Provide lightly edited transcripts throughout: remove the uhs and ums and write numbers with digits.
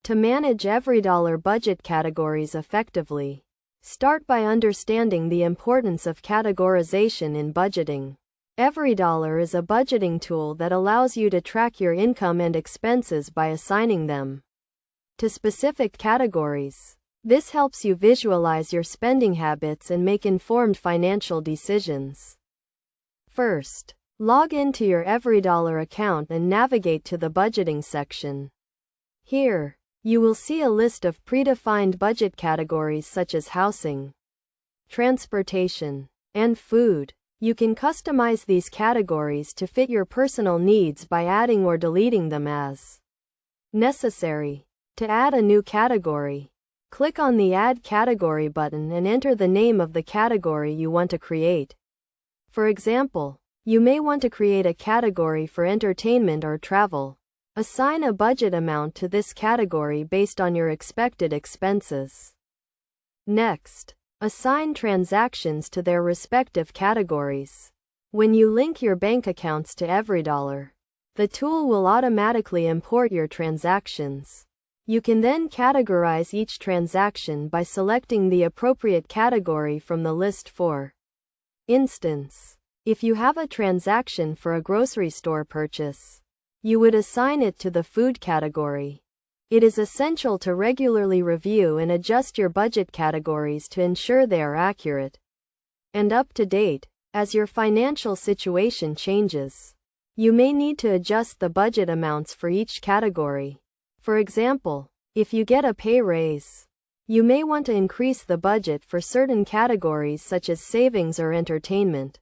To manage EveryDollar budget categories effectively, start by understanding the importance of categorization in budgeting. EveryDollar is a budgeting tool that allows you to track your income and expenses by assigning them to specific categories. This helps you visualize your spending habits and make informed financial decisions. First, log into your EveryDollar account and navigate to the budgeting section. Here, you will see a list of predefined budget categories such as housing, transportation, and food. You can customize these categories to fit your personal needs by adding or deleting them as necessary. To add a new category, click on the Add Category button and enter the name of the category you want to create. For example, you may want to create a category for entertainment or travel. Assign a budget amount to this category based on your expected expenses. Next, assign transactions to their respective categories. When you link your bank accounts to EveryDollar, the tool will automatically import your transactions. You can then categorize each transaction by selecting the appropriate category from the list. For instance, if you have a transaction for a grocery store purchase, you would assign it to the food category. It is essential to regularly review and adjust your budget categories to ensure they are accurate and up to date. As your financial situation changes, you may need to adjust the budget amounts for each category. For example, if you get a pay raise, you may want to increase the budget for certain categories such as savings or entertainment.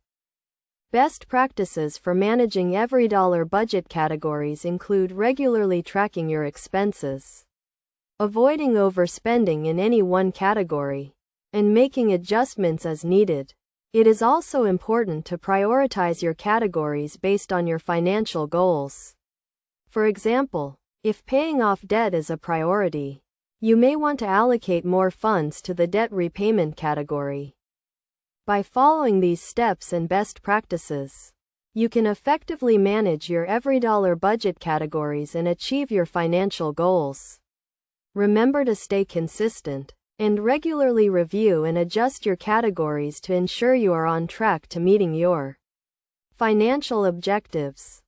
Best practices for managing EveryDollar budget categories include regularly tracking your expenses, avoiding overspending in any one category, and making adjustments as needed. It is also important to prioritize your categories based on your financial goals. For example, if paying off debt is a priority, you may want to allocate more funds to the debt repayment category. By following these steps and best practices, you can effectively manage your EveryDollar budget categories and achieve your financial goals. Remember to stay consistent and regularly review and adjust your categories to ensure you are on track to meeting your financial objectives.